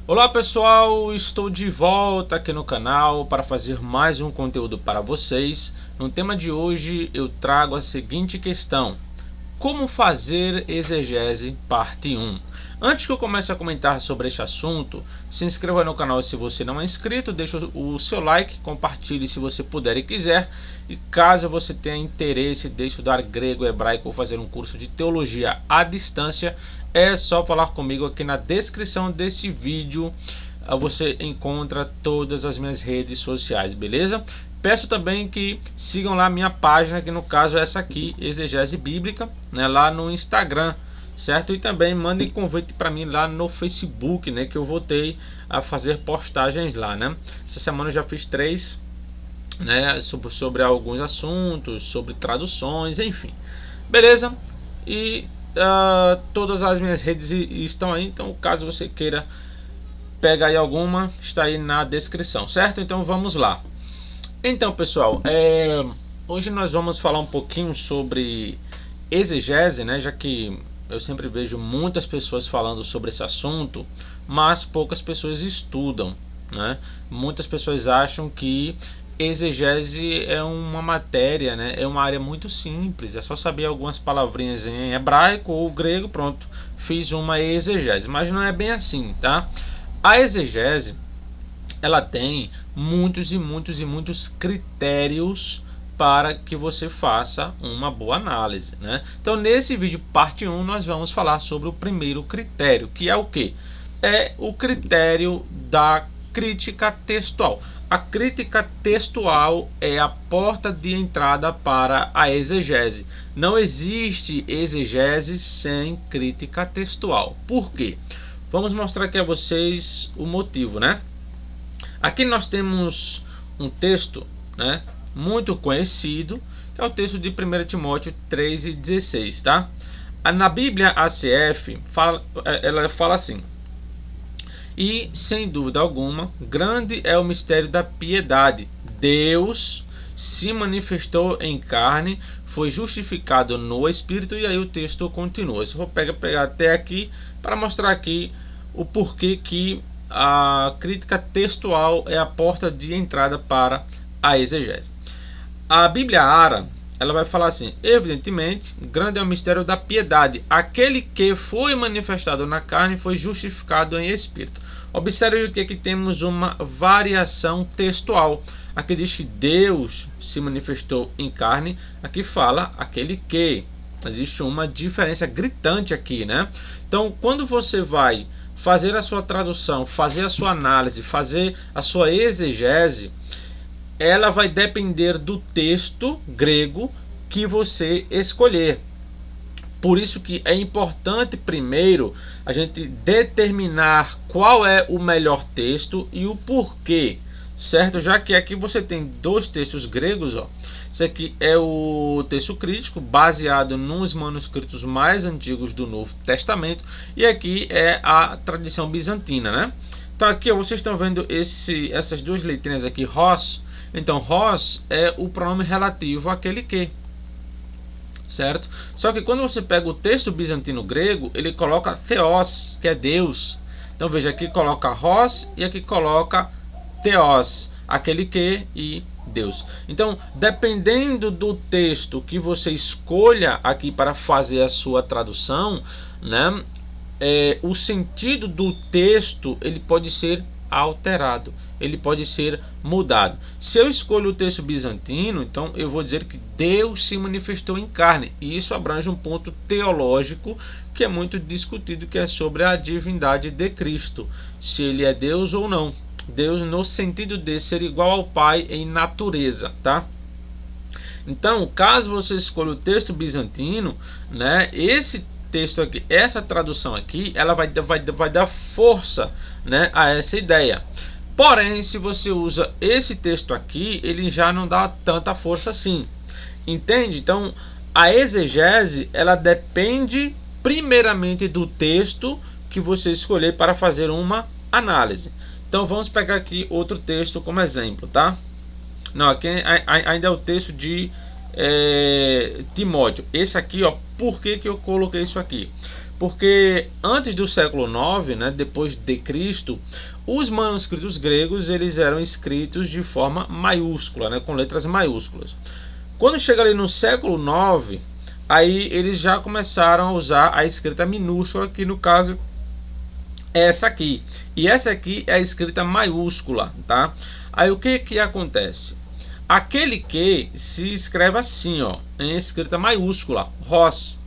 Olá pessoal, estou de volta aqui no canal para fazer mais um conteúdo para vocês. No tema de hoje eu trago a seguinte questão: como fazer exegese parte 1. Antes que eu comece a comentar sobre este assunto, se inscreva no canal se você não é inscrito, deixe o seu like, compartilhe se você puder e quiser. E caso você tenha interesse de estudar grego, hebraico ou fazer um curso de teologia à distância, é só falar comigo aqui na descrição desse vídeo. Você encontra todas as minhas redes sociais, beleza? Peço também que sigam lá a minha página, que no caso é essa aqui, Exegese Bíblica, né, lá no Instagram, certo? E também mandem convite para mim lá no Facebook, né, que eu voltei a fazer postagens lá, né? Essa semana eu já fiz 3, né, sobre alguns assuntos, sobre traduções, enfim. Beleza? E todas as minhas redes estão aí, então caso você queira pegar aí alguma, está aí na descrição, certo? Então vamos lá. Então pessoal, hoje nós vamos falar um pouquinho sobre exegese, né? Já que eu sempre vejo muitas pessoas falando sobre esse assunto, mas poucas pessoas estudam, né? Muitas pessoas acham que exegese é uma matéria, né? É uma área muito simples, é só saber algumas palavrinhas em hebraico ou grego, pronto, fiz uma exegese, mas não é bem assim, tá? A exegese, ela tem muitos critérios para que você faça uma boa análise, né? Então nesse vídeo parte 1 nós vamos falar sobre o primeiro critério, que é o que? É o critério da crítica textual. A crítica textual é a porta de entrada para a exegese. Não existe exegese sem crítica textual. Por quê? Vamos mostrar aqui a vocês o motivo, né? Aqui nós temos um texto, né, muito conhecido, que é o texto de 1 Timóteo 3:16, tá? Na Bíblia ACF, ela fala assim: e, sem dúvida alguma, grande é o mistério da piedade. Deus se manifestou em carne, foi justificado no Espírito, e aí o texto continua. Eu vou pegar até aqui para mostrar aqui o porquê que a crítica textual é a porta de entrada para a exegese. A Bíblia Ara, ela vai falar assim: evidentemente, grande é o mistério da piedade. Aquele que foi manifestado na carne foi justificado em espírito. Observe que temos uma variação textual. Aqui diz que Deus se manifestou em carne. Aqui fala aquele que. Existe uma diferença gritante aqui, né? Então, quando você vai fazer a sua tradução, fazer a sua análise, fazer a sua exegese, ela vai depender do texto grego que você escolher. Por isso que é importante primeiro a gente determinar qual é o melhor texto e o porquê, certo? Já que aqui você tem dois textos gregos, ó. Esse aqui é o texto crítico, baseado nos manuscritos mais antigos do Novo Testamento, e aqui é a tradição bizantina, né? Então aqui, ó, vocês estão vendo essas duas letrinhas aqui, Ros. Então Ros é o pronome relativo àquele que, certo? Só que quando você pega o texto bizantino grego, ele coloca Theos, que é Deus. Então veja, aqui coloca Ros e aqui coloca Theos, aquele que e Deus. Então, dependendo do texto que você escolha aqui para fazer a sua tradução, né, o sentido do texto ele pode ser alterado, ele pode ser mudado. Se eu escolho o texto bizantino, então eu vou dizer que Deus se manifestou em carne, e isso abrange um ponto teológico que é muito discutido, que é sobre a divindade de Cristo, se ele é Deus ou não. Deus no sentido de ser igual ao Pai em natureza, tá? Então, caso você escolha o texto bizantino, né, esse texto aqui, essa tradução aqui, ela vai dar força, né, a essa ideia. Porém, se você usa esse texto aqui, ele já não dá tanta força assim. Entende? Então, a exegese, ela depende primeiramente do texto que você escolher para fazer uma análise. Então, vamos pegar aqui outro texto como exemplo, tá? Não, aqui ainda é o texto de Timóteo. Esse aqui, ó, por que eu coloquei isso aqui? Porque antes do século IX, né, depois de Cristo, os manuscritos gregos eles eram escritos de forma maiúscula, né, com letras maiúsculas. Quando chega ali no século IX, aí eles já começaram a usar a escrita minúscula, que no caso é essa aqui. E essa aqui é a escrita maiúscula, tá? Aí o que acontece? Aquele que se escreve assim, ó, em escrita maiúscula, Ros.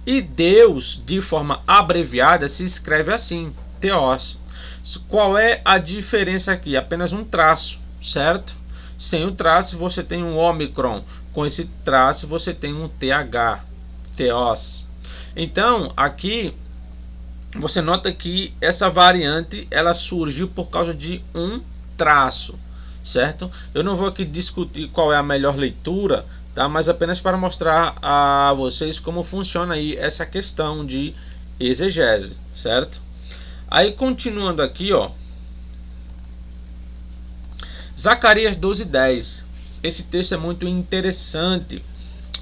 E Deus, de forma abreviada, se escreve assim, Theos. Qual é a diferença aqui? Apenas um traço, certo? Sem o traço você tem um ômicron. Com esse traço você tem um TH, Theos. Então, aqui você nota que essa variante ela surgiu por causa de um traço, certo? Eu não vou aqui discutir qual é a melhor leitura, tá? Mas apenas para mostrar a vocês como funciona aí essa questão de exegese, certo? Aí continuando aqui, ó, Zacarias 12:10. Esse texto é muito interessante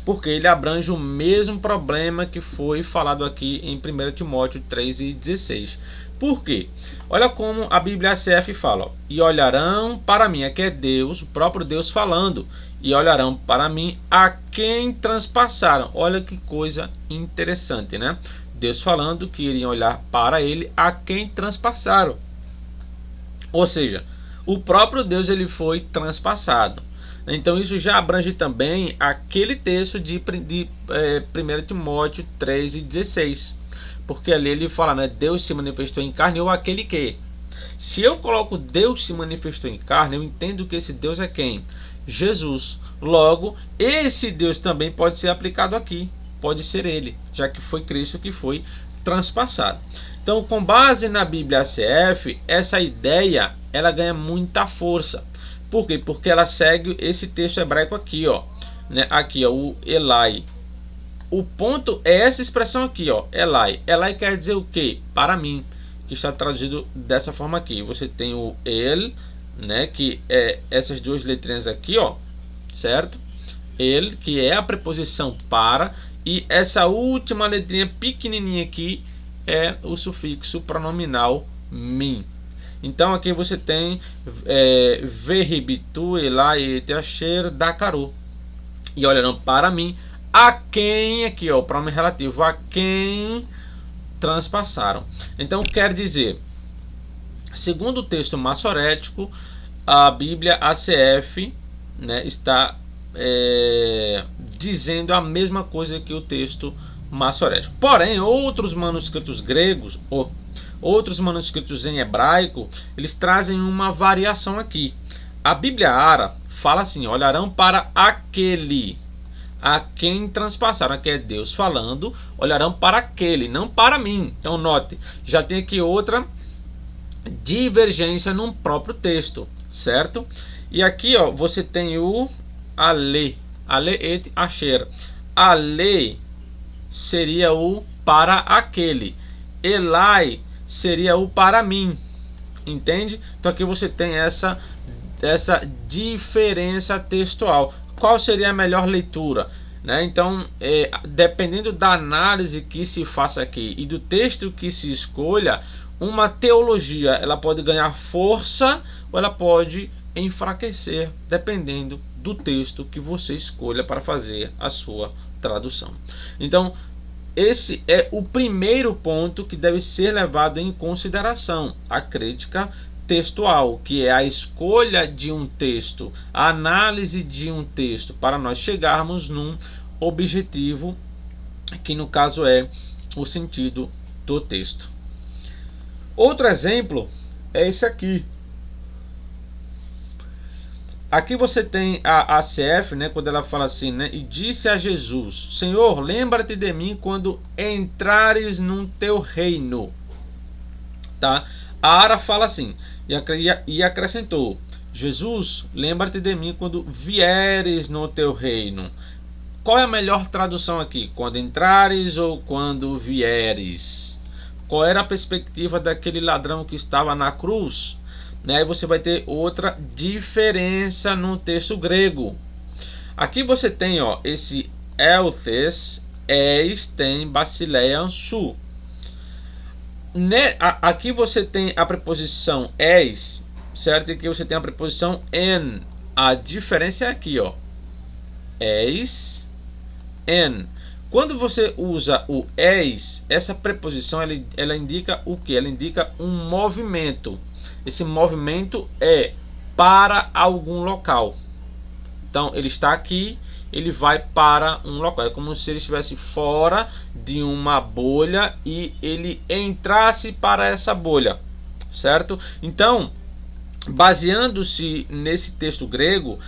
porque ele abrange o mesmo problema que foi falado aqui em 1 Timóteo 3:16. Por quê? Olha como a Bíblia ACF fala, ó, e olharão para mim, aqui é Deus, o próprio Deus falando, e olharão para mim a quem transpassaram. Olha que coisa interessante, né? Deus falando que iriam olhar para ele a quem transpassaram. Ou seja, o próprio Deus ele foi transpassado. Então isso já abrange também aquele texto de 1 Timóteo 3:16. Porque ali ele fala, né, Deus se manifestou em carne ou aquele que. Se eu coloco Deus se manifestou em carne, eu entendo que esse Deus é quem? Jesus. Logo, esse Deus também pode ser aplicado aqui. Pode ser ele, já que foi Cristo que foi transpassado. Então, com base na Bíblia ACF, essa ideia ela ganha muita força. Por quê? Porque ela segue esse texto hebraico aqui, ó, né? Aqui, ó, o Elai. O ponto é essa expressão aqui, ó, Elai. Elai quer dizer o quê? Para mim, que está traduzido dessa forma aqui. Você tem o El, né, que é essas duas letrinhas aqui, ó, certo? El, que é a preposição para, e essa última letrinha pequenininha aqui é o sufixo pronominal min. Então aqui você tem verbitu elai et asher dakaru. E olhando para mim, a quem aqui, ó, o pronome relativo, a quem transpassaram. Então quer dizer, segundo o texto massorético, a Bíblia ACF, né, está dizendo a mesma coisa que o texto massorético. Porém, outros manuscritos gregos, outros manuscritos em hebraico, eles trazem uma variação aqui. A Bíblia Ara fala assim, olharão para aquele a quem transpassaram, aqui é Deus falando, olharão para aquele, não para mim. Então note, já tem aqui outra divergência num próprio texto, certo? E aqui, ó, você tem o ale et asher. Ale seria o para aquele, Elai seria o para mim, entende? Então aqui você tem essa diferença textual. Qual seria a melhor leitura, né? Então, dependendo da análise que se faça aqui e do texto que se escolha, uma teologia ela pode ganhar força ou ela pode enfraquecer, dependendo do texto que você escolha para fazer a sua tradução. Então, esse é o primeiro ponto que deve ser levado em consideração, a crítica textual, que é a escolha de um texto, a análise de um texto, para nós chegarmos num objetivo, que no caso é o sentido do texto. Outro exemplo é esse aqui. Aqui você tem a ACF, né, quando ela fala assim, né, e disse a Jesus, Senhor, lembra-te de mim quando entrares no teu reino. Tá? A Ara fala assim, e acrescentou, Jesus, lembra-te de mim quando vieres no teu reino. Qual é a melhor tradução aqui? Quando entrares ou quando vieres? Qual era a perspectiva daquele ladrão que estava na cruz? Aí você vai ter outra diferença no texto grego. Aqui você tem, ó, esse elthes, eis, tem, basileian, su. Aqui você tem a preposição es, certo? E aqui você tem a preposição en. A diferença é aqui, ó. Es, en. Quando você usa o es, essa preposição ela indica o que? Ela indica um movimento. Esse movimento é para algum local. Então, ele está aqui, ele vai para um local. É como se ele estivesse fora de uma bolha e ele entrasse para essa bolha, certo? Então, baseando-se nesse texto grego,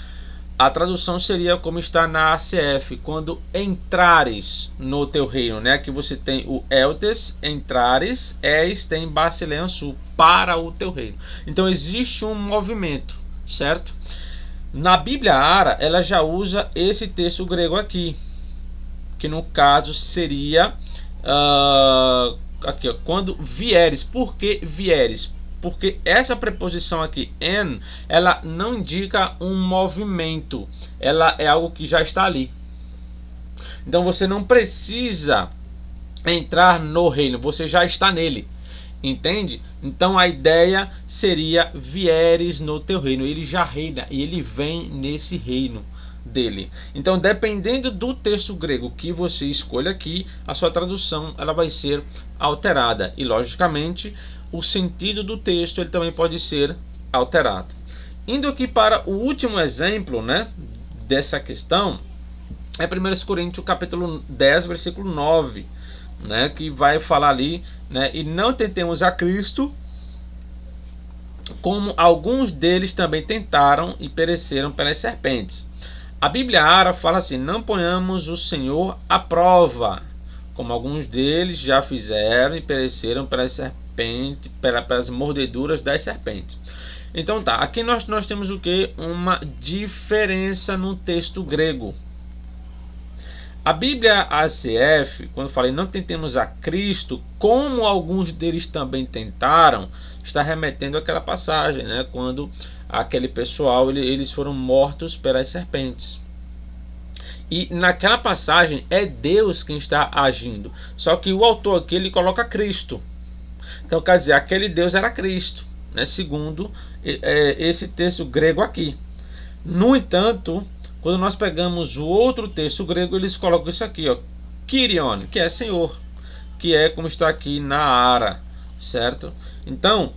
a tradução seria como está na ACF: quando entrares no teu reino, né? Aqui você tem o eltes, entrares, tem basilean sul, para o teu reino. Então existe um movimento, certo? Na Bíblia Ara, ela já usa esse texto grego aqui, que no caso seria aqui, ó, quando vieres. Por que vieres? Porque essa preposição aqui, en, ela não indica um movimento, ela é algo que já está ali. Então você não precisa entrar no reino, você já está nele. Entende? Então a ideia seria: vieres no teu reino. Ele já reina e ele vem nesse reino dele. Então, dependendo do texto grego que você escolha aqui, a sua tradução ela vai ser alterada. E logicamente, o sentido do texto ele também pode ser alterado. Indo aqui para o último exemplo, né, dessa questão, é 1 Coríntios capítulo 10, versículo 9. Né, que vai falar ali, né, e não tentemos a Cristo, como alguns deles também tentaram e pereceram pelas serpentes. A Bíblia Ara fala assim: não ponhamos o Senhor à prova, como alguns deles já fizeram e pereceram pelas serpentes, pelas mordeduras das serpentes. Então tá, aqui nós temos o que? Uma diferença no texto grego. A Bíblia ACF, quando falei não tentemos a Cristo, como alguns deles também tentaram, está remetendo àquela passagem, né, quando aquele pessoal eles foram mortos pelas serpentes. E naquela passagem é Deus quem está agindo, só que o autor aqui ele coloca Cristo. Então quer dizer, aquele Deus era Cristo, né, segundo esse texto grego aqui. No entanto, quando nós pegamos o outro texto grego, eles colocam isso aqui, ó, Kyrion, que é Senhor, que é como está aqui na Ara, certo? Então,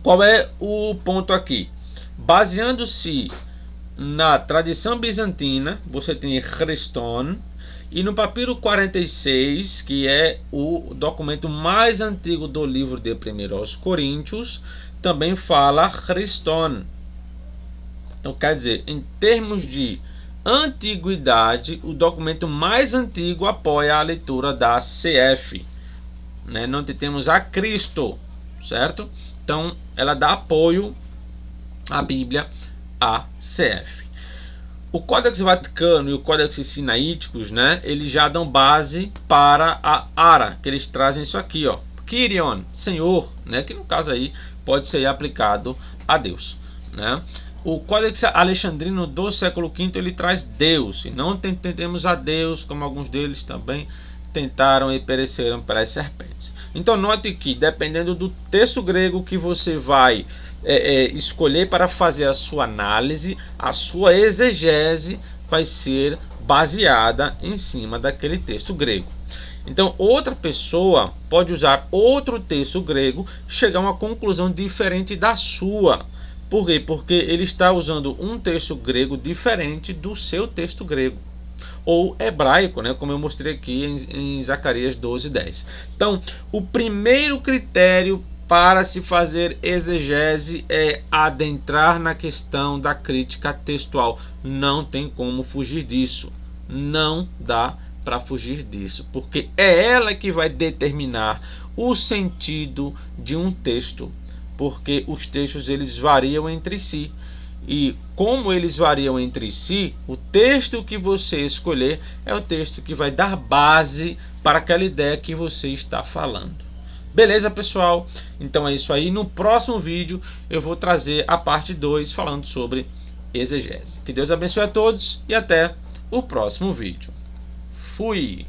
qual é o ponto aqui? Baseando-se na tradição bizantina, você tem Christon, e no papiro 46, que é o documento mais antigo do livro de 1 aos Coríntios, também fala Christon. Então, quer dizer, em termos de antiguidade, o documento mais antigo apoia a leitura da CF. Né? Não temos a Cristo, certo? Então, ela dá apoio à Bíblia ACF. O Códex Vaticano e o Códex Sinaíticos, né, eles já dão base para a Ara, que eles trazem isso aqui, ó, Kyrion, Senhor, né, que no caso aí pode ser aplicado a Deus, né? O Códex Alexandrino do século V ele traz Deus, e não tentemos a Deus, como alguns deles também tentaram e pereceram pelas serpentes. Então note que, dependendo do texto grego que você vai escolher para fazer a sua análise, a sua exegese vai ser baseada em cima daquele texto grego. Então outra pessoa pode usar outro texto grego, chegar a uma conclusão diferente da sua. Por quê? Porque ele está usando um texto grego diferente do seu texto grego, ou hebraico, né? Como eu mostrei aqui em Zacarias 12:10. Então, o primeiro critério para se fazer exegese é adentrar na questão da crítica textual. Não tem como fugir disso. Não dá para fugir disso, porque é ela que vai determinar o sentido de um texto. Porque os textos eles variam entre si, e como eles variam entre si, o texto que você escolher é o texto que vai dar base para aquela ideia que você está falando. Beleza, pessoal? Então é isso aí. No próximo vídeo eu vou trazer a parte 2 falando sobre exegese. Que Deus abençoe a todos e até o próximo vídeo. Fui!